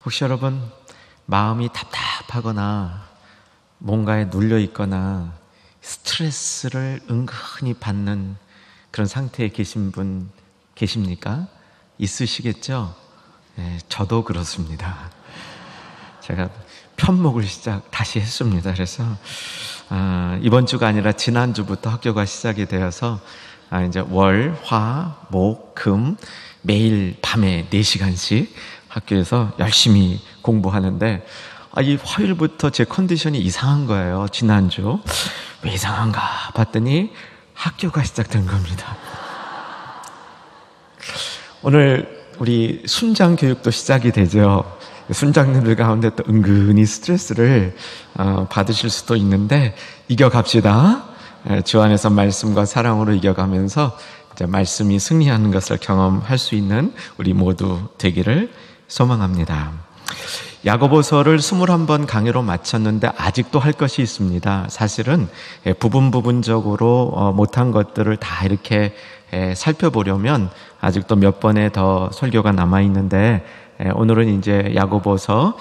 혹시 여러분 마음이 답답하거나 뭔가에 눌려 있거나 스트레스를 은근히 받는 그런 상태에 계신 분 계십니까? 있으시겠죠? 네, 저도 그렇습니다. 제가 편목을 다시 했습니다. 그래서 이번 주가 아니라 지난주부터 학교가 시작이 되어서 이제 월, 화, 목, 금 매일 밤에 4시간씩 학교에서 열심히 공부하는데 이 화요일부터 제 컨디션이 이상한 거예요. 지난주 왜 이상한가 봤더니 학교가 시작된 겁니다. 오늘 우리 순장 교육도 시작이 되죠. 순장님들 가운데 또 은근히 스트레스를 받으실 수도 있는데 이겨갑시다. 주 안에서 말씀과 사랑으로 이겨가면서 이제 말씀이 승리하는 것을 경험할 수 있는 우리 모두 되기를 소망합니다. 야고보서를 21번 강의로 마쳤는데 아직도 할 것이 있습니다. 사실은 부분적으로 못한 것들을 다 이렇게 살펴보려면 아직도 몇 번의 더 설교가 남아있는데 오늘은 이제 야고보서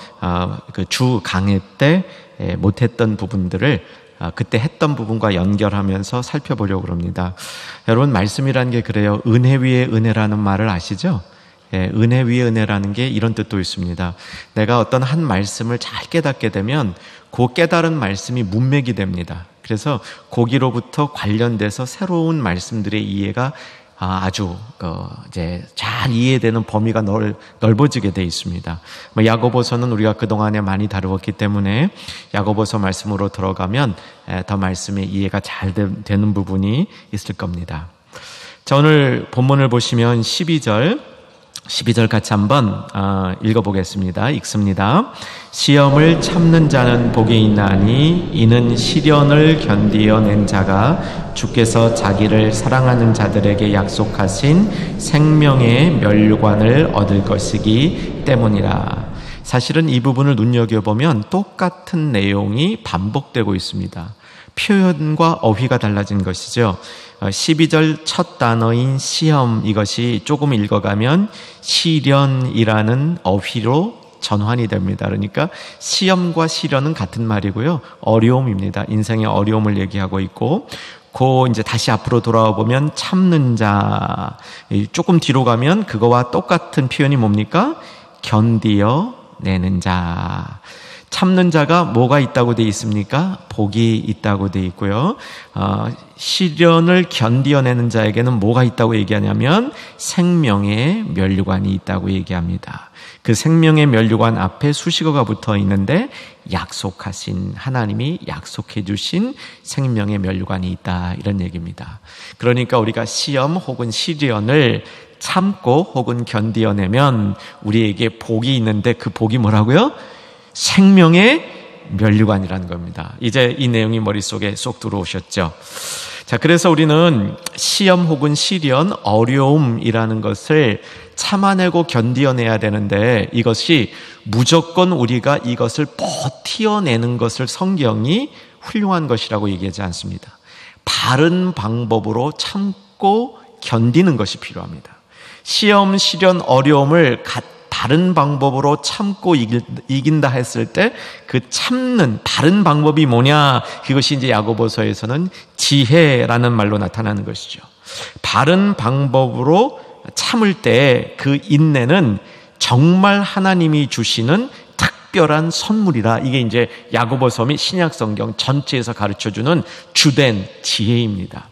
그 주 강의 때 못했던 부분들을 그때 했던 부분과 연결하면서 살펴보려고 합니다. 여러분 말씀이라는 게 그래요. 은혜 위에 은혜라는 말을 아시죠? 은혜 위에 은혜라는 게 이런 뜻도 있습니다. 내가 어떤 한 말씀을 잘 깨닫게 되면 그 깨달은 말씀이 문맥이 됩니다. 그래서 거기로부터 관련돼서 새로운 말씀들의 이해가 아주 이제 잘 이해되는 범위가 넓어지게 돼 있습니다. 야고보서는 우리가 그동안에 많이 다루었기 때문에 야고보서 말씀으로 들어가면 더 말씀의 이해가 잘 되는 부분이 있을 겁니다. 자, 오늘 본문을 보시면 12절 같이 한번 읽어보겠습니다. 읽습니다. 시험을 참는 자는 복이 있나니 이는 시련을 견디어낸 자가 주께서 자기를 사랑하는 자들에게 약속하신 생명의 멸류관을 얻을 것이기 때문이라. 사실은 이 부분을 눈여겨보면 똑같은 내용이 반복되고 있습니다. 표현과 어휘가 달라진 것이죠. 12절 첫 단어인 시험, 이것이 조금 읽어가면 시련이라는 어휘로 전환이 됩니다. 그러니까 시험과 시련은 같은 말이고요. 어려움입니다. 인생의 어려움을 얘기하고 있고, 이제 다시 앞으로 돌아와 보면 참는 자, 조금 뒤로 가면 그거와 똑같은 표현이 뭡니까? 견디어 내는 자. 참는 자가 뭐가 있다고 되어 있습니까? 복이 있다고 되어 있고요. 시련을 견디어내는 자에게는 뭐가 있다고 얘기하냐면 생명의 면류관이 있다고 얘기합니다. 그 생명의 면류관 앞에 수식어가 붙어 있는데 약속하신, 하나님이 약속해 주신 생명의 면류관이 있다, 이런 얘기입니다. 그러니까 우리가 시험 혹은 시련을 참고 혹은 견디어내면 우리에게 복이 있는데 그 복이 뭐라고요? 생명의 면류관이라는 겁니다. 이제 이 내용이 머릿속에 쏙 들어오셨죠? 자, 그래서 우리는 시험 혹은 시련, 어려움이라는 것을 참아내고 견디어내야 되는데 이것이 무조건 우리가 이것을 버티어내는 것을 성경이 훌륭한 것이라고 얘기하지 않습니다. 바른 방법으로 참고 견디는 것이 필요합니다. 시험, 시련, 어려움을 다른 방법으로 참고 이긴다 했을 때 그 참는 다른 방법이 뭐냐? 그것이 이제 야고보서에서는 지혜라는 말로 나타나는 것이죠. 바른 방법으로 참을 때 그 인내는 정말 하나님이 주시는 특별한 선물이라, 이게 이제 야고보서 및 신약 성경 전체에서 가르쳐주는 주된 지혜입니다.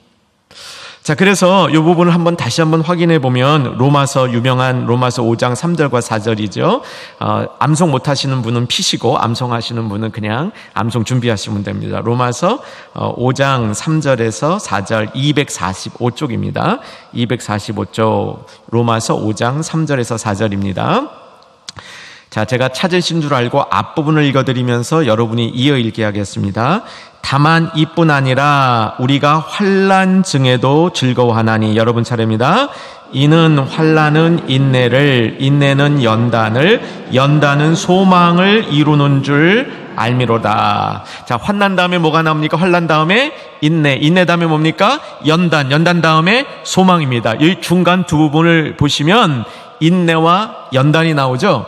자, 그래서 이 부분을 다시 한번 확인해 보면 유명한 로마서 5장 3절과 4절이죠. 암송 못 하시는 분은 피시고 암송하시는 분은 그냥 암송 준비하시면 됩니다. 로마서 5장 3절에서 4절 245쪽입니다. 245쪽 로마서 5장 3절에서 4절입니다. 자, 제가 찾으신 줄 알고 앞부분을 읽어드리면서 여러분이 이어 읽게 하겠습니다. 다만 이뿐 아니라 우리가 환난 중에도 즐거워하나니, 여러분 차례입니다. 이는 환난은 인내를, 인내는 연단을, 연단은 소망을 이루는 줄 알미로다. 자, 환난 다음에 뭐가 나옵니까? 환난 다음에 인내, 인내 다음에 뭡니까? 연단, 연단 다음에 소망입니다. 이 중간 두 부분을 보시면 인내와 연단이 나오죠.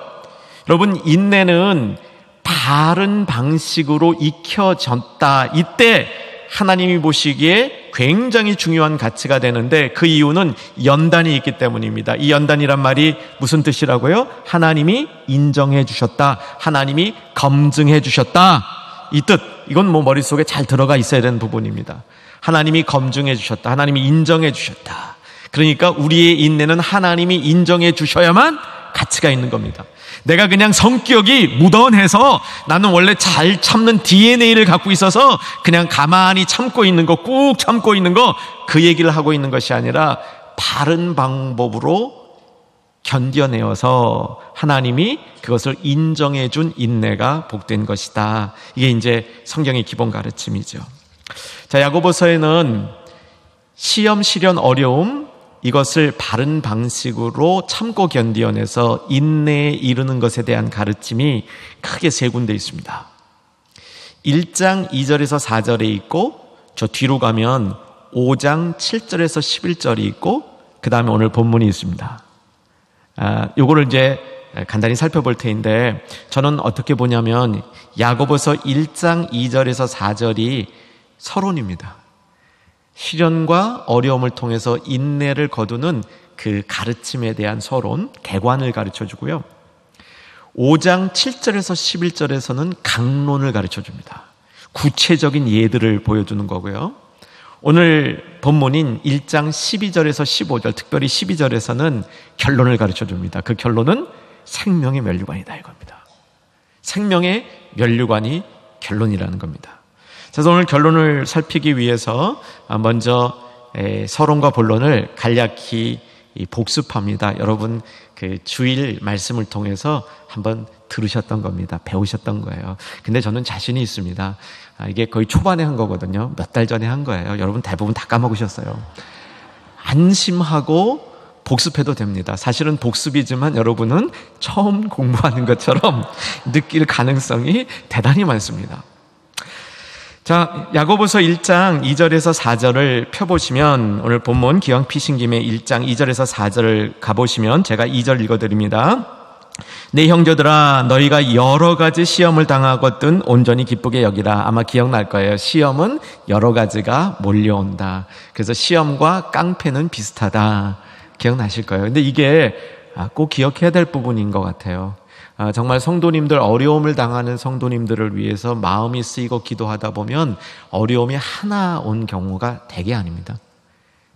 여러분, 인내는 바른 방식으로 익혀졌다. 이때 하나님이 보시기에 굉장히 중요한 가치가 되는데, 그 이유는 연단이 있기 때문입니다. 이 연단이란 말이 무슨 뜻이라고요? 하나님이 인정해 주셨다, 하나님이 검증해 주셨다, 이 뜻. 이건 뭐 머릿속에 잘 들어가 있어야 되는 부분입니다. 하나님이 검증해 주셨다, 하나님이 인정해 주셨다. 그러니까 우리의 인내는 하나님이 인정해 주셔야만 가치가 있는 겁니다. 내가 그냥 성격이 무던해서, 나는 원래 잘 참는 DNA를 갖고 있어서 그냥 가만히 참고 있는 거, 꾹 참고 있는 거, 그 얘기를 하고 있는 것이 아니라 바른 방법으로 견뎌내어서 하나님이 그것을 인정해 준 인내가 복된 것이다. 이게 이제 성경의 기본 가르침이죠. 자, 야고보서에는 시험, 시련, 어려움, 이것을 바른 방식으로 참고 견뎌내서 인내에 이르는 것에 대한 가르침이 크게 세 군데 있습니다. 1장 2절에서 4절에 있고, 저 뒤로 가면 5장 7절에서 11절이 있고, 그 다음에 오늘 본문이 있습니다. 요거를 이제 간단히 살펴볼 텐데, 저는 어떻게 보냐면 야고보서 1장 2절에서 4절이 서론입니다. 시련과 어려움을 통해서 인내를 거두는 그 가르침에 대한 서론, 개관을 가르쳐 주고요. 5장 7절에서 11절에서는 강론을 가르쳐 줍니다. 구체적인 예들을 보여주는 거고요. 오늘 본문인 1장 12절에서 15절, 특별히 12절에서는 결론을 가르쳐 줍니다. 그 결론은 생명의 면류관이다, 이겁니다. 생명의 면류관이 결론이라는 겁니다. 그래서 오늘 결론을 살피기 위해서 먼저 서론과 본론을 간략히 복습합니다. 여러분 그 주일 말씀을 통해서 한번 들으셨던 겁니다. 배우셨던 거예요. 근데 저는 자신이 있습니다. 이게 거의 초반에 한 거거든요. 몇 달 전에 한 거예요. 여러분 대부분 다 까먹으셨어요. 안심하고 복습해도 됩니다. 사실은 복습이지만 여러분은 처음 공부하는 것처럼 느낄 가능성이 대단히 많습니다. 자, 야고보서 1장 2절에서 4절을 펴보시면, 오늘 본문 기왕 피신 김에 1장 2절에서 4절을 가보시면 제가 2절 읽어드립니다. 내 형제들아, 너희가 여러 가지 시험을 당하거든 온전히 기쁘게 여기라. 아마 기억날 거예요. 시험은 여러 가지가 몰려온다. 그래서 시험과 깡패는 비슷하다. 기억나실 거예요. 근데 이게 꼭 기억해야 될 부분인 것 같아요. 정말 성도님들, 어려움을 당하는 성도님들을 위해서 마음이 쓰이고 기도하다 보면 어려움이 하나 온 경우가 대개 아닙니다.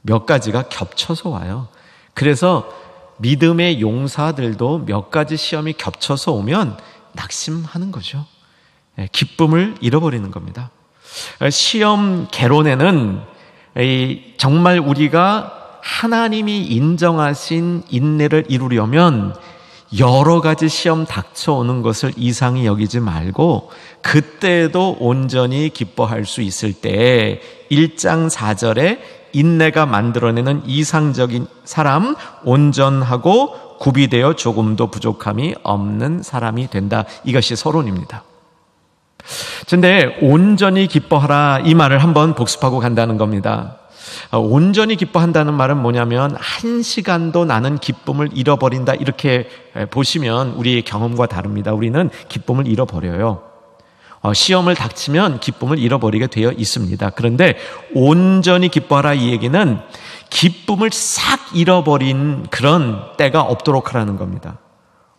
몇 가지가 겹쳐서 와요. 그래서 믿음의 용사들도 몇 가지 시험이 겹쳐서 오면 낙심하는 거죠. 기쁨을 잃어버리는 겁니다. 시험 개론에는 정말 우리가 하나님이 인정하신 인내를 이루려면 여러 가지 시험 닥쳐오는 것을 이상히 여기지 말고, 그때도 온전히 기뻐할 수 있을 때 1장 4절에 인내가 만들어내는 이상적인 사람, 온전하고 구비되어 조금도 부족함이 없는 사람이 된다. 이것이 서론입니다. 그런데 온전히 기뻐하라, 이 말을 한번 복습하고 간다는 겁니다. 온전히 기뻐한다는 말은 뭐냐면, 한 시간도 나는 기쁨을 잃어버린다, 이렇게 보시면 우리의 경험과 다릅니다. 우리는 기쁨을 잃어버려요. 시험을 닥치면 기쁨을 잃어버리게 되어 있습니다. 그런데 온전히 기뻐하라, 이 얘기는 기쁨을 싹 잃어버린 그런 때가 없도록 하라는 겁니다.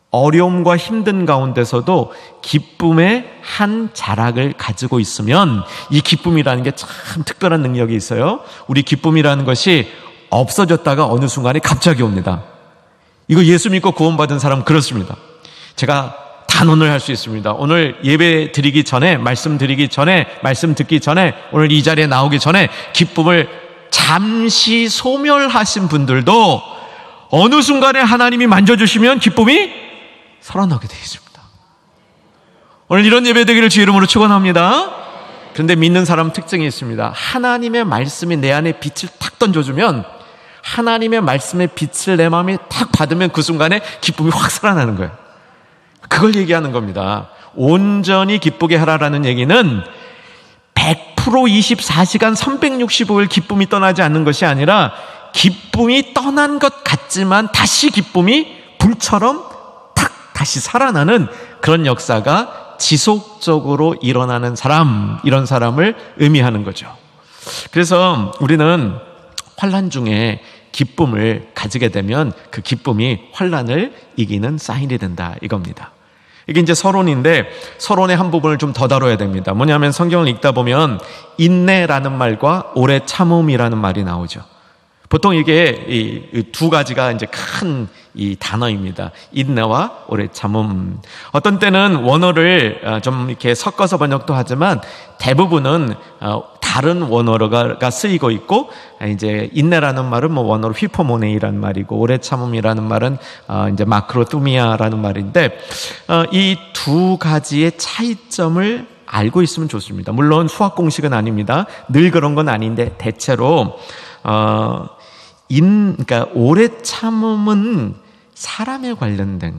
어려움과 힘든 가운데서도 기쁨의 한 자락을 가지고 있으면, 이 기쁨이라는 게 참 특별한 능력이 있어요. 우리 기쁨이라는 것이 없어졌다가 어느 순간에 갑자기 옵니다. 이거 예수 믿고 구원받은 사람 그렇습니다. 제가 단언을 할 수 있습니다. 오늘 예배 드리기 전에, 말씀 드리기 전에, 말씀 듣기 전에, 오늘 이 자리에 나오기 전에 기쁨을 잠시 소멸하신 분들도 어느 순간에 하나님이 만져주시면 기쁨이 살아나게 되어 있습니다. 오늘 이런 예배 되기를 주의 이름으로 축원합니다. 그런데 믿는 사람 특징이 있습니다. 하나님의 말씀이 내 안에 빛을 탁 던져주면, 하나님의 말씀의 빛을 내 마음에 탁 받으면 그 순간에 기쁨이 확 살아나는 거예요. 그걸 얘기하는 겁니다. 온전히 기쁘게 하라라는 얘기는 100% 24시간 365일 기쁨이 떠나지 않는 것이 아니라, 기쁨이 떠난 것 같지만 다시 기쁨이 불처럼 다시 살아나는 그런 역사가 지속적으로 일어나는 사람, 이런 사람을 의미하는 거죠. 그래서 우리는 환난 중에 기쁨을 가지게 되면 그 기쁨이 환난을 이기는 사인이 된다, 이겁니다. 이게 이제 서론인데 서론의 한 부분을 좀 더 다뤄야 됩니다. 뭐냐면 성경을 읽다 보면 인내라는 말과 오래 참음이라는 말이 나오죠. 보통 이게 이 두 가지가 이제 큰 이 단어입니다. 인내와 오래 참음. 어떤 때는 원어를 좀 이렇게 섞어서 번역도 하지만 대부분은 다른 원어가 쓰이고 있고, 이제 인내라는 말은 뭐 원어로 휘포모네이라는 말이고, 오래 참음이라는 말은 이제 마크로투미아라는 말인데, 이 두 가지의 차이점을 알고 있으면 좋습니다. 물론 수학 공식은 아닙니다. 늘 그런 건 아닌데 대체로 그러니까 오래 참음은 사람에 관련된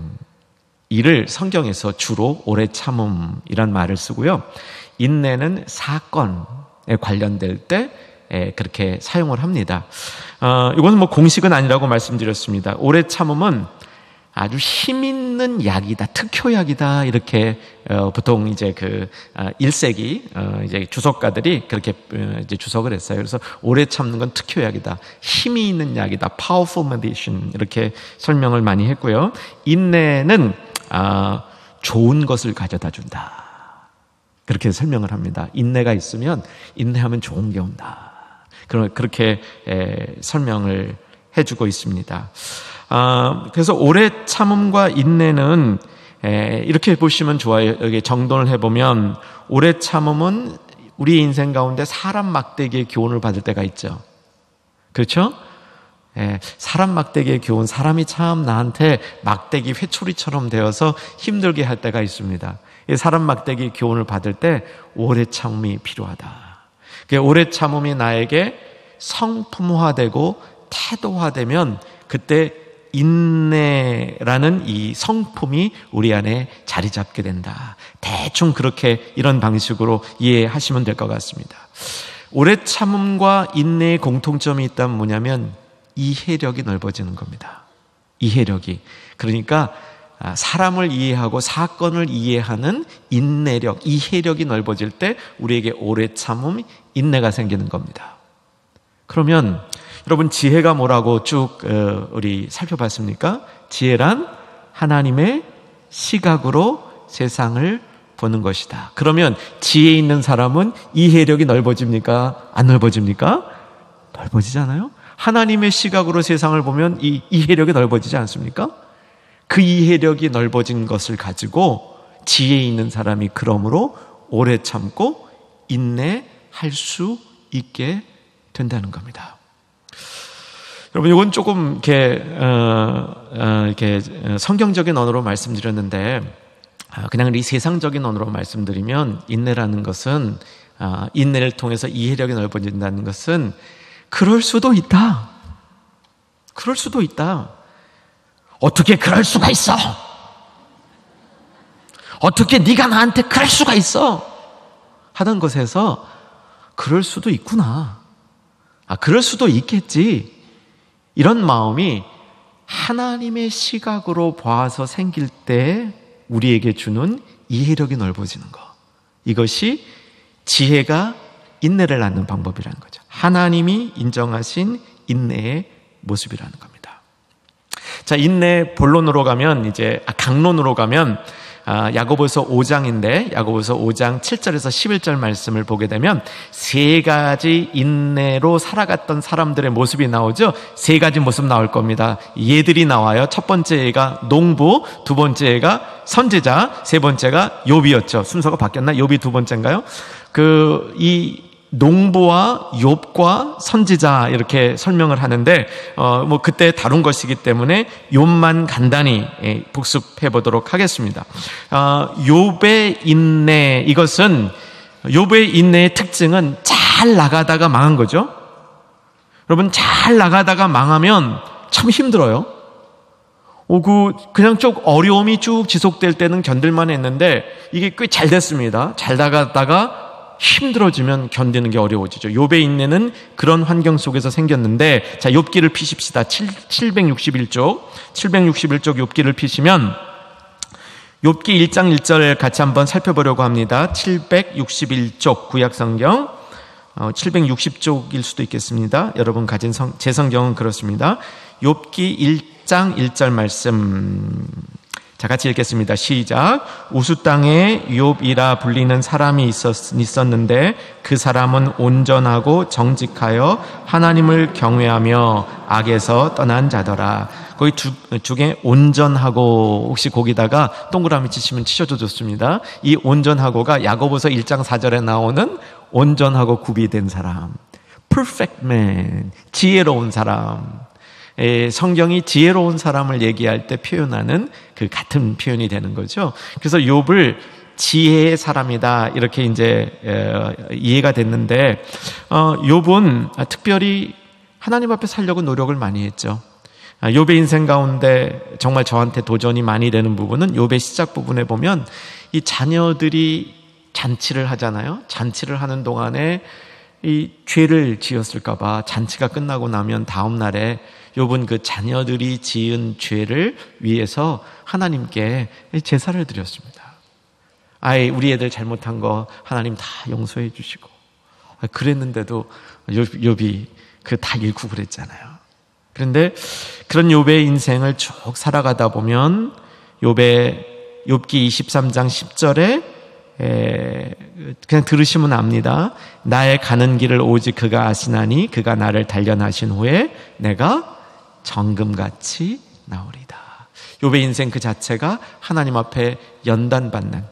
일을 성경에서 주로 오래 참음이란 말을 쓰고요. 인내는 사건에 관련될 때 그렇게 사용을 합니다. 이거는 뭐 공식은 아니라고 말씀드렸습니다. 오래 참음은 아주 힘 있는 약이다, 특효약이다, 이렇게 보통 이제 그 1세기 이제 주석가들이 그렇게 이제 주석을 했어요. 그래서 오래 참는 건 특효약이다, 힘이 있는 약이다, powerful medicine, 이렇게 설명을 많이 했고요. 인내는 좋은 것을 가져다 준다, 그렇게 설명을 합니다. 인내가 있으면, 인내하면 좋은 게 온다, 그렇게 설명을 해주고 있습니다. 그래서 오래 참음과 인내는 이렇게 보시면 좋아요. 여기 정돈을 해보면 오래 참음은 우리 인생 가운데 사람 막대기의 교훈을 받을 때가 있죠. 그렇죠? 사람 막대기의 교훈, 사람이 참 나한테 막대기 회초리처럼 되어서 힘들게 할 때가 있습니다. 사람 막대기의 교훈을 받을 때 오래 참음이 필요하다. 오래 참음이 나에게 성품화되고 태도화되면 그때 인내라는 이 성품이 우리 안에 자리 잡게 된다. 대충 그렇게 이런 방식으로 이해하시면 될 것 같습니다. 오래 참음과 인내의 공통점이 있다면 뭐냐면 이해력이 넓어지는 겁니다. 이해력이. 그러니까 사람을 이해하고 사건을 이해하는 인내력, 이해력이 넓어질 때 우리에게 오래 참음, 인내가 생기는 겁니다. 그러면 여러분, 지혜가 뭐라고 쭉 우리 살펴봤습니까? 지혜란 하나님의 시각으로 세상을 보는 것이다. 그러면 지혜 있는 사람은 이해력이 넓어집니까? 안 넓어집니까? 넓어지잖아요. 하나님의 시각으로 세상을 보면 이 이해력이 넓어지지 않습니까? 그 이해력이 넓어진 것을 가지고 지혜 있는 사람이 그러므로 오래 참고 인내할 수 있게 된다는 겁니다. 여러분, 이건 조금 이렇게 성경적인 언어로 말씀드렸는데, 그냥 이 세상적인 언어로 말씀드리면 인내라는 것은, 인내를 통해서 이해력이 넓어진다는 것은 그럴 수도 있다. 그럴 수도 있다. 어떻게 그럴 수가 있어? 어떻게 네가 나한테 그럴 수가 있어? 하던 것에서 그럴 수도 있구나. 그럴 수도 있겠지. 이런 마음이 하나님의 시각으로 봐서 생길 때 우리에게 주는 이해력이 넓어지는 것. 이것이 지혜가 인내를 낳는 방법이라는 거죠. 하나님이 인정하신 인내의 모습이라는 겁니다. 자, 인내 본론으로 가면, 이제 강론으로 가면 야고보서 5장인데 야고보서 5장 7절에서 11절 말씀을 보게 되면 세 가지 인내로 살아갔던 사람들의 모습이 나오죠. 세 가지 모습 나올 겁니다. 얘들이 나와요. 첫 번째 애가 농부, 두 번째 애가 선지자, 세 번째가 욥이었죠. 순서가 바뀌었나? 욥이 두 번째인가요? 이 농부와 욥과 선지자, 이렇게 설명을 하는데 뭐 그때 다룬 것이기 때문에 욥만 간단히 복습해 보도록 하겠습니다. 욥의 인내, 이것은 욥의 인내의 특징은 잘 나가다가 망한 거죠. 여러분, 잘 나가다가 망하면 참 힘들어요. 그냥 쭉 어려움이 쭉 지속될 때는 견딜만 했는데 이게 꽤 잘 됐습니다. 잘 나가다가 힘들어지면 견디는 게 어려워지죠. 욥의 인내는 그런 환경 속에서 생겼는데, 자, 욥기를 피십시다. 761쪽 욥기를 피시면 욥기 1장 1절 같이 한번 살펴보려고 합니다. 761쪽 구약성경, 760쪽일 수도 있겠습니다. 여러분 가진 제 성경은 그렇습니다. 욥기 1장 1절 말씀, 자 같이 읽겠습니다. 시작. 우수 땅에 욥이라 불리는 사람이 있었는데 그 사람은 온전하고 정직하여 하나님을 경외하며 악에서 떠난 자더라. 거기 두 개 온전하고, 혹시 거기다가 동그라미 치시면 치셔도 좋습니다. 이 온전하고가 야고보서 1장 4절에 나오는 온전하고 구비된 사람, perfect man, 지혜로운 사람. 성경이 지혜로운 사람을 얘기할 때 표현하는 그 같은 표현이 되는 거죠. 그래서 욥을 지혜의 사람이다 이렇게 이제 이해가 됐는데, 욥은 특별히 하나님 앞에 살려고 노력을 많이 했죠. 욥의 인생 가운데 정말 저한테 도전이 많이 되는 부분은 욥의 시작 부분에 보면 이 자녀들이 잔치를 하잖아요. 잔치를 하는 동안에 이 죄를 지었을까 봐 잔치가 끝나고 나면 다음 날에 욥은 그 자녀들이 지은 죄를 위해서 하나님께 제사를 드렸습니다. 우리 애들 잘못한 거 하나님 다 용서해 주시고, 그랬는데도 욥이 그 다 잃고 그랬잖아요. 그런데 그런 욥의 인생을 쭉 살아가다 보면 욥기 23장 10절에 그냥 들으시면 압니다. 나의 가는 길을 오직 그가 아시나니 그가 나를 단련하신 후에 내가 정금같이 나오리다. 욥의 인생 그 자체가 하나님 앞에 연단받는.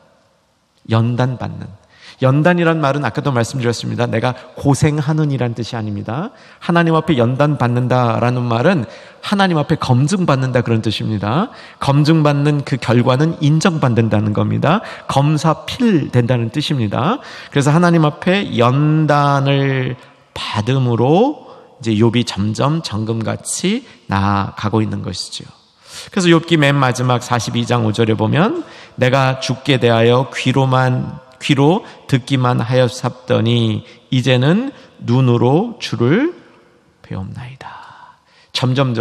연단이란 말은 아까도 말씀드렸습니다. 내가 고생하는이란 뜻이 아닙니다. 하나님 앞에 연단받는다라는 말은 하나님 앞에 검증받는다 그런 뜻입니다. 검증받는 그 결과는 인정받는다는 겁니다. 검사필된다는 뜻입니다. 그래서 하나님 앞에 연단을 받음으로 이제 욥이 점점 정금같이 나아가고 있는 것이죠. 그래서 욥기 맨 마지막 42장 5절에 보면 내가 주께 대하여 귀로 듣기만 하였사더니 이제는 눈으로 주를 배움나이다. 점점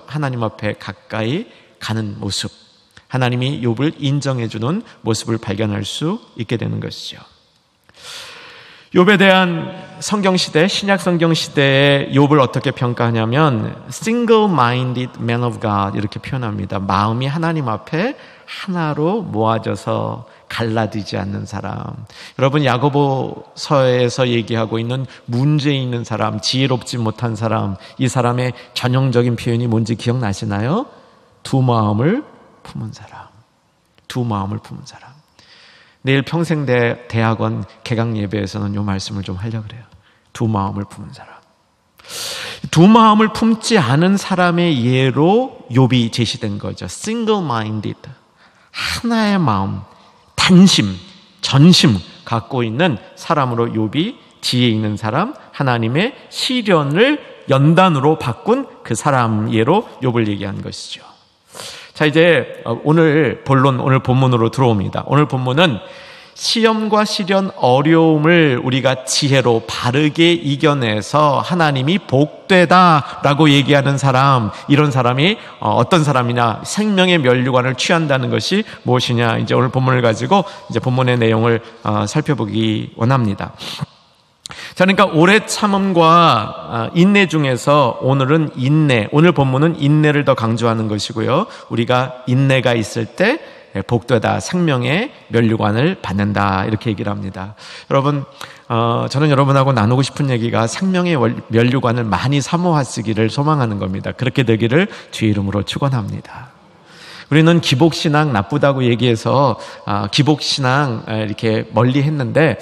하나님 앞에 가까이 가는 모습, 하나님이 욥을 인정해주는 모습을 발견할 수 있게 되는 것이죠. 욥에 대한 성경시대, 신약 성경시대의 욥을 어떻게 평가하냐면 single-minded man of God 이렇게 표현합니다. 마음이 하나님 앞에 하나로 모아져서 갈라지지 않는 사람. 여러분, 야고보서에서 얘기하고 있는 문제 있는 사람, 지혜롭지 못한 사람, 이 사람의 전형적인 표현이 뭔지 기억나시나요? 두 마음을 품은 사람. 내일 평생대학원 개강 예배에서는 이 말씀을 좀 하려고 그래요. 두 마음을 품은 사람. 두 마음을 품지 않은 사람의 예로 욥이 제시된 거죠. single-minded. 하나의 마음, 단심, 전심 갖고 있는 사람으로 욥이 지혜 있는 사람, 하나님의 시련을 연단으로 바꾼 그 사람 예로 욥을 얘기한 것이죠. 자, 이제 오늘 본문으로 들어옵니다. 오늘 본문은 시험과 시련, 어려움을 우리가 지혜로 바르게 이겨내서 하나님이 복되다라고 얘기하는 사람, 이런 사람이 어떤 사람이냐, 생명의 면류관을 취한다는 것이 무엇이냐, 이제 오늘 본문을 가지고 이제 본문의 내용을 살펴보기 원합니다. 자, 그러니까 오래 참음과 인내 중에서 오늘은 오늘 본문은 인내를 더 강조하는 것이고요. 우리가 인내가 있을 때 복되다, 생명의 면류관을 받는다, 이렇게 얘기를 합니다. 여러분, 저는 여러분하고 나누고 싶은 얘기가 생명의 면류관을 많이 사모하시기를 소망하는 겁니다. 그렇게 되기를 주의 이름으로 축원합니다. 우리는 기복신앙 나쁘다고 얘기해서 기복신앙 이렇게 멀리 했는데,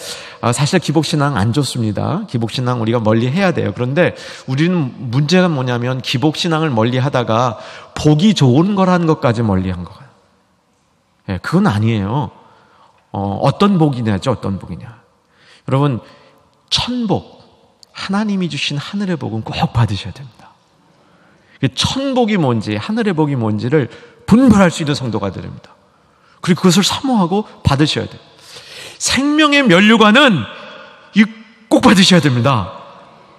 사실 기복신앙 안 좋습니다. 기복신앙 우리가 멀리 해야 돼요. 그런데 우리는 문제가 뭐냐면 기복신앙을 멀리 하다가 복이 좋은 거라는 것까지 멀리 한 거예요. 그건 아니에요. 어떤 복이냐죠? 어떤 복이냐. 여러분, 천복, 하나님이 주신 하늘의 복은 꼭 받으셔야 됩니다. 천복이 뭔지, 하늘의 복이 뭔지를 분별할 수 있는 성도가 됩니다. 그리고 그것을 사모하고 받으셔야 돼요. 생명의 면류관은 꼭 받으셔야 됩니다.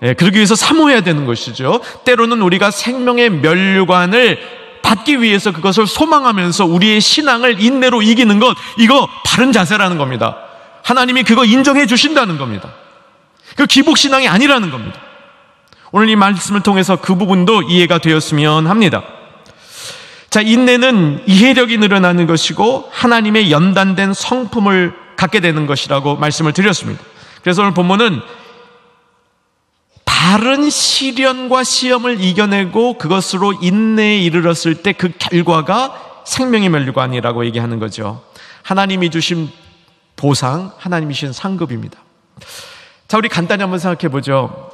그러기 위해서 사모해야 되는 것이죠. 때로는 우리가 생명의 면류관을 받기 위해서 그것을 소망하면서 우리의 신앙을 인내로 이기는 것, 이거 바른 자세라는 겁니다. 하나님이 그거 인정해 주신다는 겁니다. 그 기복신앙이 아니라는 겁니다. 오늘 이 말씀을 통해서 그 부분도 이해가 되었으면 합니다. 자, 인내는 이해력이 늘어나는 것이고 하나님의 연단된 성품을 갖게 되는 것이라고 말씀을 드렸습니다. 그래서 오늘 본문은 다른 시련과 시험을 이겨내고 그것으로 인내에 이르렀을 때 그 결과가 생명의 면류관이라고 얘기하는 거죠. 하나님이 주신 보상, 하나님이 주신 상급입니다. 자, 우리 간단히 한번 생각해 보죠.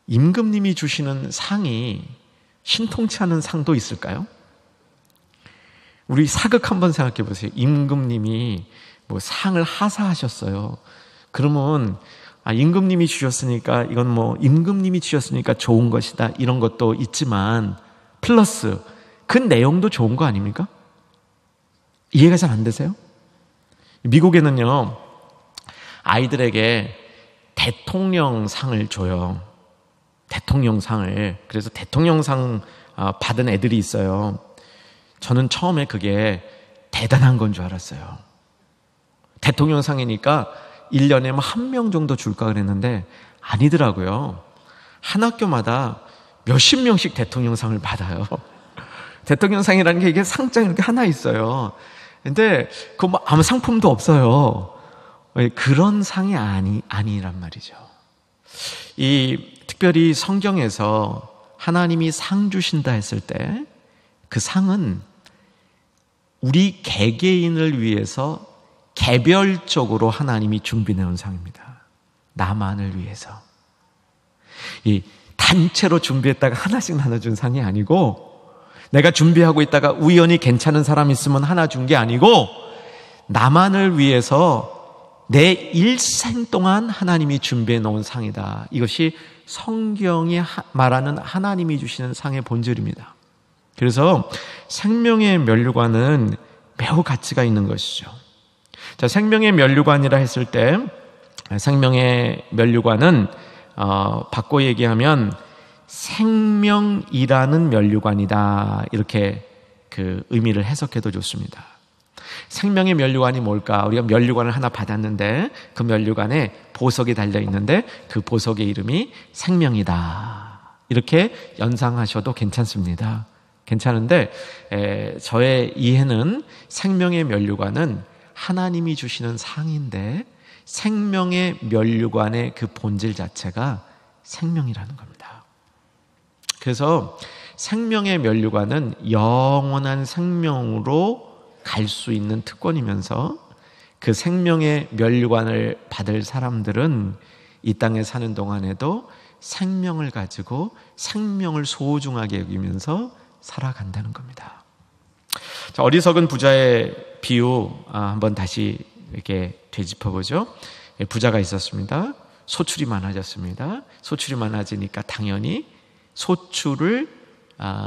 임금님이 주시는 상이 신통치 않은 상도 있을까요? 우리 사극 한번 생각해 보세요. 임금님이 뭐 상을 하사하셨어요. 그러면 임금님이 주셨으니까 이건 뭐 임금님이 주셨으니까 좋은 것이다, 이런 것도 있지만 플러스 그 내용도 좋은 거 아닙니까? 이해가 잘 안 되세요? 미국에는요, 아이들에게 대통령상을 줘요. 대통령상을. 그래서 대통령상 받은 애들이 있어요. 저는 처음에 그게 대단한 건 줄 알았어요. 대통령상이니까 1년에 뭐 1명 정도 줄까 그랬는데 아니더라고요. 한 학교마다 몇십 명씩 대통령상을 받아요. 대통령상이라는 게 이게 상장이 이렇게 하나 있어요. 근데 그 뭐 아무 상품도 없어요. 그런 상이 아니란 말이죠. 특별히 성경에서 하나님이 상 주신다 했을 때 그 상은 우리 개개인을 위해서 개별적으로 하나님이 준비해 놓은 상입니다. 나만을 위해서. 단체로 준비했다가 하나씩 나눠준 상이 아니고, 내가 준비하고 있다가 우연히 괜찮은 사람 있으면 하나 준 게 아니고, 나만을 위해서 내 일생 동안 하나님이 준비해 놓은 상이다. 이것이 성경이 말하는 하나님이 주시는 상의 본질입니다. 그래서 생명의 면류관은 매우 가치가 있는 것이죠. 자, 생명의 면류관이라 했을 때 생명의 면류관은 바꿔 얘기하면 생명이라는 면류관이다, 이렇게 그 의미를 해석해도 좋습니다. 생명의 면류관이 뭘까? 우리가 면류관을 하나 받았는데 그 면류관에 보석이 달려 있는데 그 보석의 이름이 생명이다, 이렇게 연상하셔도 괜찮습니다. 괜찮은데 저의 이해는 생명의 면류관은 하나님이 주시는 상인데 생명의 면류관의 그 본질 자체가 생명이라는 겁니다. 그래서 생명의 면류관은 영원한 생명으로 갈 수 있는 특권이면서 그 생명의 면류관을 받을 사람들은 이 땅에 사는 동안에도 생명을 가지고 생명을 소중하게 여기면서 살아간다는 겁니다. 자, 어리석은 부자의 비유 한번 다시 이렇게 되짚어보죠. 부자가 있었습니다. 소출이 많아졌습니다. 소출이 많아지니까 당연히 소출을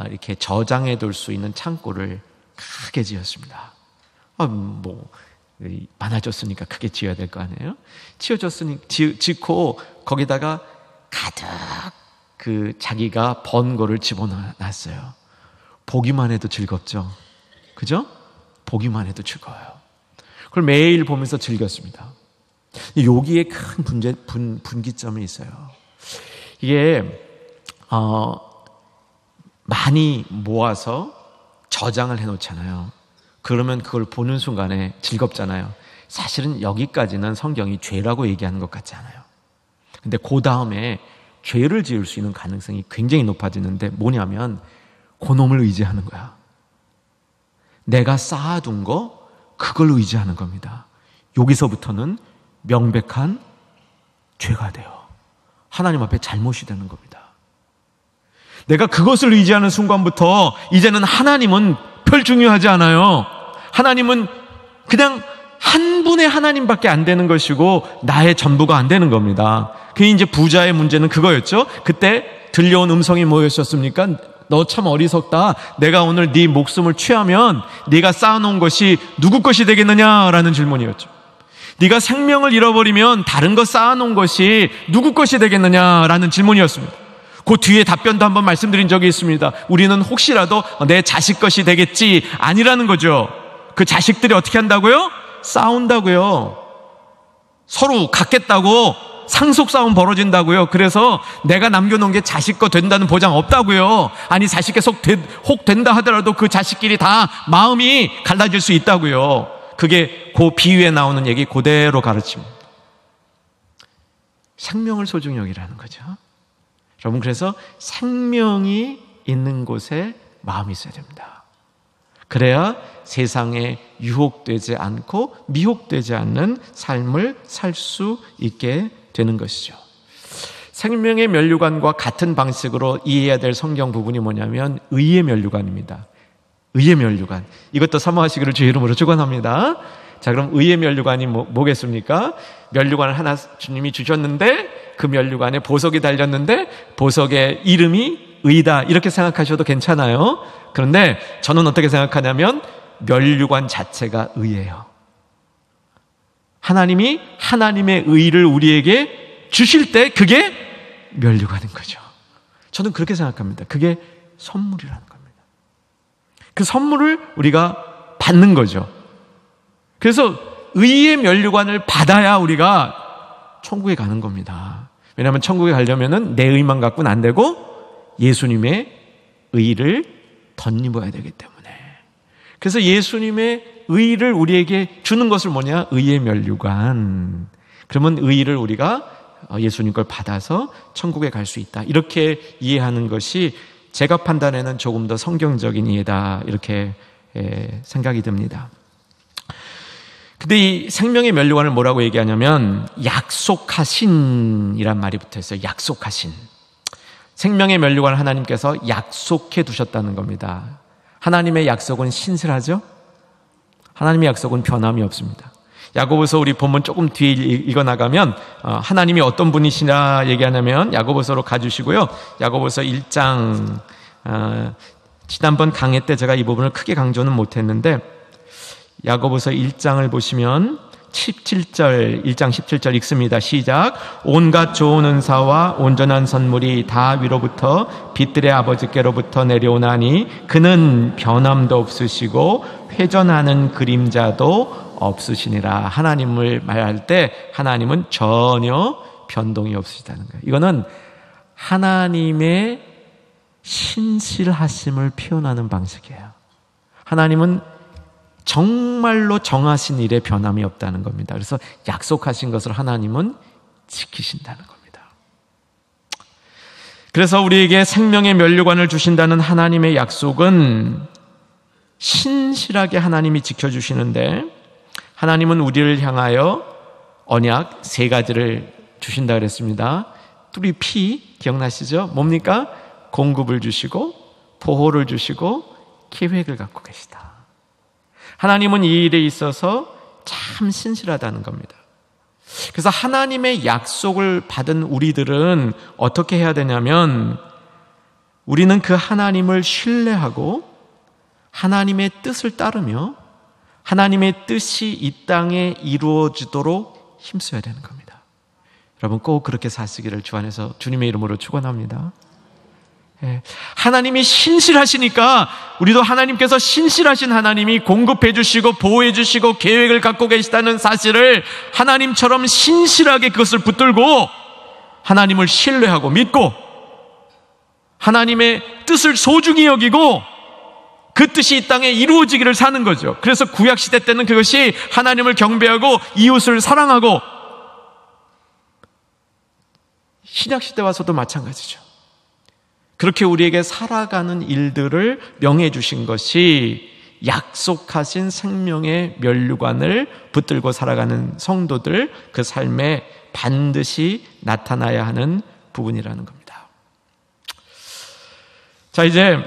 이렇게 저장해 둘 수 있는 창고를 크게 지었습니다. 많아졌으니까 크게 지어야 될 거 아니에요? 짓고 거기다가 가득 그 자기가 번 거를 집어놨어요. 보기만 해도 즐겁죠. 그죠? 보기만 해도 즐거워요. 그걸 매일 보면서 즐겼습니다. 여기에 큰 분기점이 있어요. 이게 많이 모아서 저장을 해놓잖아요. 그러면 그걸 보는 순간에 즐겁잖아요. 사실은 여기까지는 성경이 죄라고 얘기하는 것 같지 않아요. 근데 그 다음에 죄를 지을 수 있는 가능성이 굉장히 높아지는데 뭐냐면 그놈을 의지하는 거야. 내가 쌓아둔 거 그걸 의지하는 겁니다. 여기서부터는 명백한 죄가 돼요. 하나님 앞에 잘못이 되는 겁니다. 내가 그것을 의지하는 순간부터 이제는 하나님은 별 중요하지 않아요. 하나님은 그냥 한 분의 하나님밖에 안 되는 것이고 나의 전부가 안 되는 겁니다. 그게 이제 부자의 문제는 그거였죠. 그때 들려온 음성이 뭐였었습니까? 너 참 어리석다. 내가 오늘 네 목숨을 취하면 네가 쌓아놓은 것이 누구 것이 되겠느냐라는 질문이었죠. 네가 생명을 잃어버리면 다른 거 쌓아놓은 것이 누구 것이 되겠느냐라는 질문이었습니다. 그 뒤에 답변도 한번 말씀드린 적이 있습니다. 우리는 혹시라도 내 자식 것이 되겠지 아니라는 거죠. 그 자식들이 어떻게 한다고요? 싸운다고요. 서로 갖겠다고 상속 싸움 벌어진다고요. 그래서 내가 남겨놓은 게 자식 거 된다는 보장 없다고요. 아니 자식께 혹 된다 하더라도 그 자식끼리 다 마음이 갈라질 수 있다고요. 그게 그 비유에 나오는 얘기 그대로 가르칩니다. 생명을 소중히 여기라는 거죠. 여러분, 그래서 생명이 있는 곳에 마음이 있어야 됩니다. 그래야 세상에 유혹되지 않고 미혹되지 않는 삶을 살 수 있게 되는 것이죠. 생명의 면류관과 같은 방식으로 이해해야 될 성경 부분이 뭐냐면 의의 면류관입니다. 의의 면류관. 이것도 사모하시기를 주의 이름으로 축원합니다. 자, 그럼 의의 면류관이 뭐겠습니까? 면류관을 하나 주님이 주셨는데 그 면류관에 보석이 달렸는데 보석의 이름이 의다 이렇게 생각하셔도 괜찮아요. 그런데 저는 어떻게 생각하냐면 면류관 자체가 의예요. 하나님이 하나님의 의를 우리에게 주실 때 그게 면류관인 거죠. 저는 그렇게 생각합니다. 그게 선물이라는 겁니다. 그 선물을 우리가 받는 거죠. 그래서 의의 면류관을 받아야 우리가 천국에 가는 겁니다. 왜냐하면 천국에 가려면 내 의만 갖고는 안 되고 예수님의 의를 덧입어야 되기 때문에. 그래서 예수님의 의를 우리에게 주는 것을 뭐냐? 의의 면류관. 그러면 의를 우리가 예수님 걸 받아서 천국에 갈 수 있다. 이렇게 이해하는 것이 제가 판단에는 조금 더 성경적인 이해다. 이렇게 생각이 듭니다. 근데 이 생명의 면류관을 뭐라고 얘기하냐면 약속하신이란 말이 붙어있어요. 약속하신. 생명의 면류관을 하나님께서 약속해 두셨다는 겁니다. 하나님의 약속은 신실하죠? 하나님의 약속은 변함이 없습니다. 야고보서 우리 본문 조금 뒤에 읽어나가면 하나님이 어떤 분이시냐 얘기하냐면 야고보서로 가주시고요. 야고보서 1장 지난번 강의 때 제가 이 부분을 크게 강조는 못했는데 야고보서 1장을 보시면 1장 17절 읽습니다. 시작. 온갖 좋은 은사와 온전한 선물이 다 위로부터 빛들의 아버지께로부터 내려오나니 그는 변함도 없으시고 회전하는 그림자도 없으시니라. 하나님을 말할 때 하나님은 전혀 변동이 없으시다는 거예요. 이거는 하나님의 신실하심을 표현하는 방식이에요. 하나님은 정말로 정하신 일에 변함이 없다는 겁니다. 그래서 약속하신 것을 하나님은 지키신다는 겁니다. 그래서 우리에게 생명의 면류관을 주신다는 하나님의 약속은 신실하게 하나님이 지켜주시는데 하나님은 우리를 향하여 언약 3가지를 주신다 그랬습니다. 뚜리 피 기억나시죠? 뭡니까? 공급을 주시고 보호를 주시고 계획을 갖고 계시다. 하나님은 이 일에 있어서 참 신실하다는 겁니다. 그래서 하나님의 약속을 받은 우리들은 어떻게 해야 되냐면 우리는 그 하나님을 신뢰하고 하나님의 뜻을 따르며 하나님의 뜻이 이 땅에 이루어지도록 힘써야 되는 겁니다. 여러분 꼭 그렇게 사시기를 주 안에서 주님의 이름으로 축원합니다. 하나님이 신실하시니까 우리도 하나님께서 신실하신 하나님이 공급해 주시고 보호해 주시고 계획을 갖고 계시다는 사실을 하나님처럼 신실하게 그것을 붙들고 하나님을 신뢰하고 믿고 하나님의 뜻을 소중히 여기고 그 뜻이 이 땅에 이루어지기를 사는 거죠. 그래서 구약시대 때는 그것이 하나님을 경배하고 이웃을 사랑하고 신약시대 와서도 마찬가지죠. 그렇게 우리에게 살아가는 일들을 명해 주신 것이 약속하신 생명의 면류관을 붙들고 살아가는 성도들 그 삶에 반드시 나타나야 하는 부분이라는 겁니다. 자, 이제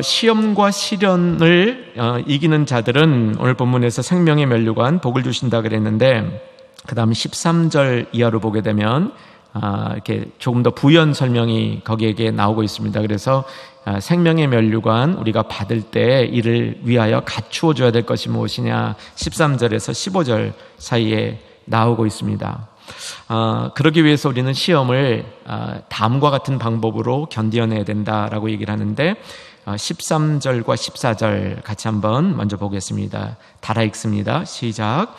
시험과 시련을 이기는 자들은 오늘 본문에서 생명의 면류관 복을 주신다 그랬는데 그 다음 13절 이하로 보게 되면 이렇게 조금 더 부연 설명이 거기에 나오고 있습니다. 그래서 생명의 면류관 우리가 받을 때 이를 위하여 갖추어 줘야 될 것이 무엇이냐 13절에서 15절 사이에 나오고 있습니다. 그러기 위해서 우리는 시험을 다음과 같은 방법으로 견뎌내야 된다라고 얘기를 하는데 13절과 14절 같이 한번 먼저 보겠습니다. 달아 읽습니다. 시작.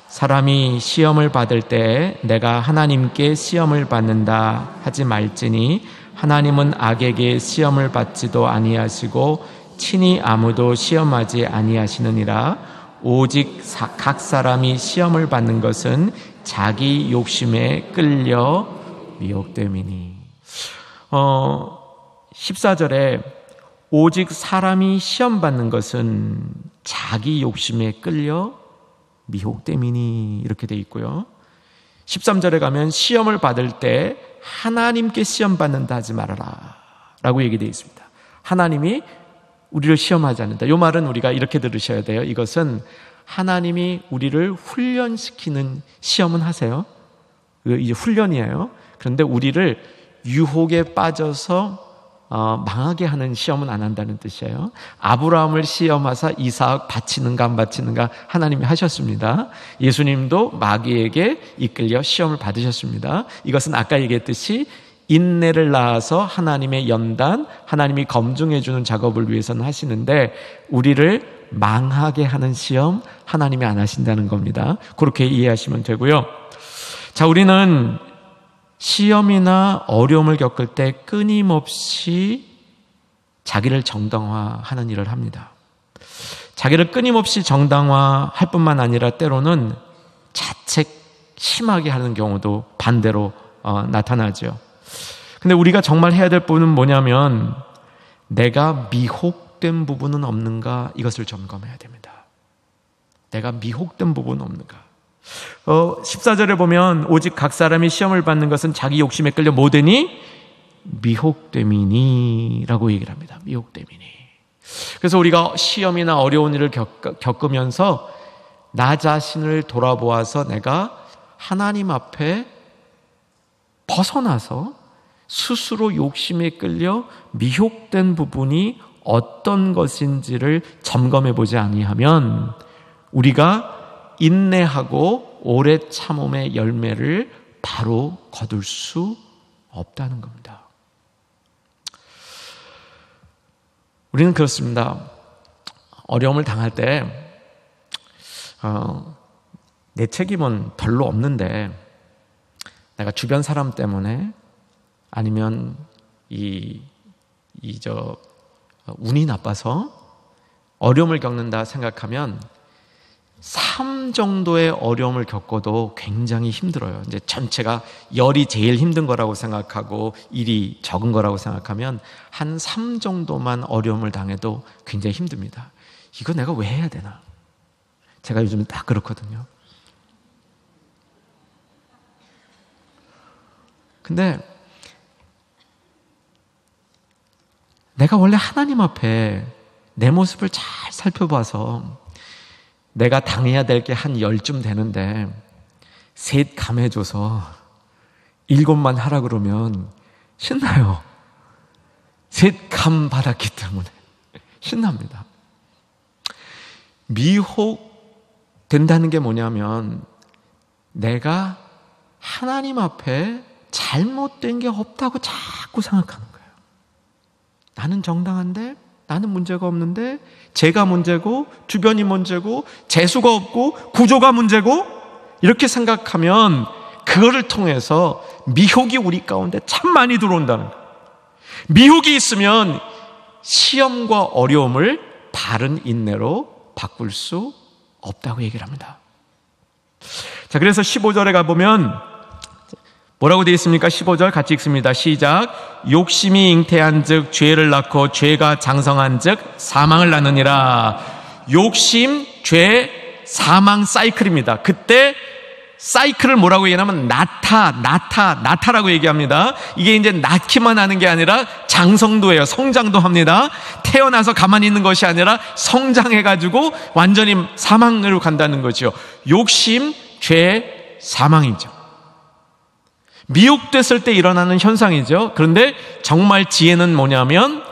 사람이 시험을 받을 때 내가 하나님께 시험을 받는다 하지 말지니 하나님은 악에게 시험을 받지도 아니하시고 친히 아무도 시험하지 아니하시느니라. 오직 각 사람이 시험을 받는 것은 자기 욕심에 끌려 미혹됨이니. 14절에 오직 사람이 시험 받는 것은 자기 욕심에 끌려 미혹됨이니 이렇게 돼 있고요. 13절에 가면 시험을 받을 때 하나님께 시험 받는다 하지 말아라 라고 얘기되어 있습니다. 하나님이 우리를 시험하지 않는다. 이 말은 우리가 이렇게 들으셔야 돼요. 이것은 하나님이 우리를 훈련시키는 시험은 하세요. 이제 훈련이에요. 그런데 우리를 유혹에 빠져서 망하게 하는 시험은 안 한다는 뜻이에요. 아브라함을 시험하사 이삭 바치는가 안 바치는가 하나님이 하셨습니다. 예수님도 마귀에게 이끌려 시험을 받으셨습니다. 이것은 아까 얘기했듯이 인내를 낳아서 하나님의 연단, 하나님이 검증해 주는 작업을 위해서는 하시는데 우리를 망하게 하는 시험 하나님이 안 하신다는 겁니다. 그렇게 이해하시면 되고요. 자, 우리는 시험이나 어려움을 겪을 때 끊임없이 자기를 정당화하는 일을 합니다. 자기를 끊임없이 정당화할 뿐만 아니라 때로는 자책 심하게 하는 경우도 반대로 나타나죠. 근데 우리가 정말 해야 될 부분은 뭐냐면 내가 미혹된 부분은 없는가 이것을 점검해야 됩니다. 내가 미혹된 부분은 없는가. 14절에 보면 오직 각 사람이 시험을 받는 것은 자기 욕심에 끌려 뭐되니? 미혹됨이니 라고 얘기를 합니다. 미혹됨이니. 그래서 우리가 시험이나 어려운 일을 겪으면서 나 자신을 돌아보아서 내가 하나님 앞에 벗어나서 스스로 욕심에 끌려 미혹된 부분이 어떤 것인지를 점검해 보지 아니하면 우리가 인내하고 오래 참음의 열매를 바로 거둘 수 없다는 겁니다. 우리는 그렇습니다. 어려움을 당할 때 내 책임은 별로 없는데 내가 주변 사람 때문에 아니면 운이 나빠서 어려움을 겪는다 생각하면 삶 정도의 어려움을 겪어도 굉장히 힘들어요. 이제 전체가 열이 제일 힘든 거라고 생각하고 일이 적은 거라고 생각하면 한 3 정도만 어려움을 당해도 굉장히 힘듭니다. 이거 내가 왜 해야 되나? 제가 요즘 다 그렇거든요. 근데 내가 원래 하나님 앞에 내 모습을 잘 살펴봐서 내가 당해야 될 게 한 10쯤 되는데 3 감해줘서 7만 하라 그러면 신나요. 3 감 받았기 때문에 신납니다. 미혹된다는 게 뭐냐면 내가 하나님 앞에 잘못된 게 없다고 자꾸 생각하는 거예요. 나는 정당한데, 나는 문제가 없는데, 제가 문제고, 주변이 문제고, 재수가 없고, 구조가 문제고, 이렇게 생각하면 그거를 통해서 미혹이 우리 가운데 참 많이 들어온다는 거예요. 미혹이 있으면 시험과 어려움을 바른 인내로 바꿀 수 없다고 얘기를 합니다. 자, 그래서 15절에 가보면 뭐라고 되어 있습니까? 15절 같이 읽습니다. 시작. 욕심이 잉태한 즉 죄를 낳고 죄가 장성한 즉 사망을 낳느니라. 욕심, 죄, 사망 사이클입니다. 그때 사이클을 뭐라고 얘기하냐면 나타라고 얘기합니다. 이게 이제 낳기만 하는 게 아니라 장성도 해요. 성장도 합니다. 태어나서 가만히 있는 것이 아니라 성장해가지고 완전히 사망으로 간다는 거죠. 욕심, 죄, 사망이죠. 미혹됐을 때 일어나는 현상이죠. 그런데 정말 지혜는 뭐냐면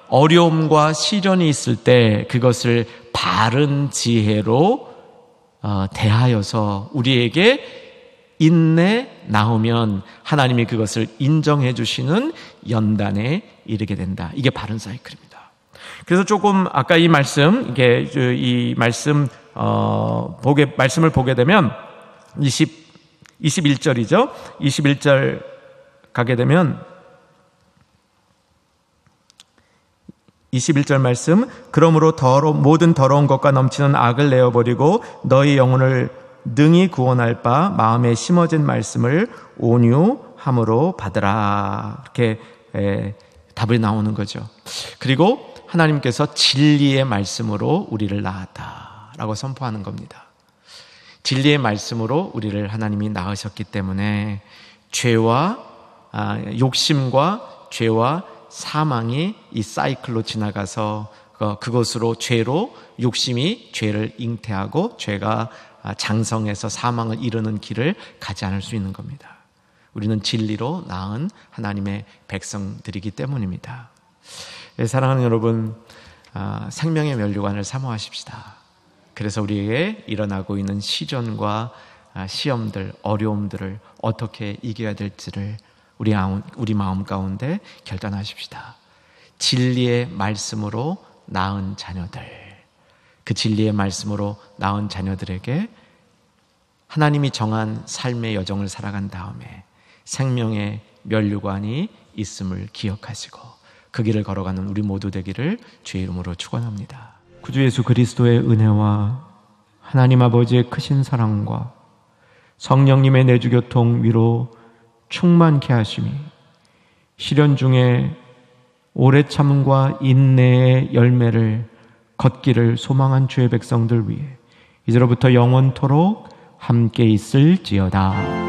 어려움과 시련이 있을 때 그것을 바른 지혜로 대하여서 우리에게 인내 나오면 하나님이 그것을 인정해 주시는 연단에 이르게 된다. 이게 바른 사이클입니다. 그래서 조금 아까 이 말씀, 이게 이 말씀 말씀을 보게 되면 21절이죠. 21절 가게 되면 21절 말씀, 그러므로 모든 더러운 것과 넘치는 악을 내어버리고 너희 영혼을 능히 구원할 바 마음에 심어진 말씀을 온유함으로 받으라. 이렇게 답이 나오는 거죠. 그리고 하나님께서 진리의 말씀으로 우리를 낳았다라고 선포하는 겁니다. 진리의 말씀으로 우리를 하나님이 낳으셨기 때문에 죄와 욕심과 죄와 사망이 이 사이클로 지나가서 그것으로 죄로 욕심이 죄를 잉태하고 죄가 장성해서 사망을 이루는 길을 가지 않을 수 있는 겁니다. 우리는 진리로 낳은 하나님의 백성들이기 때문입니다. 사랑하는 여러분, 생명의 면류관을 사모하십시다. 그래서 우리에게 일어나고 있는 시련과 시험들, 어려움들을 어떻게 이겨야 될지를 우리 마음 가운데 결단하십시다. 진리의 말씀으로 낳은 자녀들, 그 진리의 말씀으로 낳은 자녀들에게 하나님이 정한 삶의 여정을 살아간 다음에 생명의 면류관이 있음을 기억하시고 그 길을 걸어가는 우리 모두 되기를 주의 이름으로 축원합니다. 구주 예수 그리스도의 은혜와 하나님 아버지의 크신 사랑과 성령님의 내주교통 위로 충만케 하심이 시련 중에 오래 참음과 인내의 열매를 걷기를 소망한 주의 백성들 위해 이제로부터 영원토록 함께 있을지어다.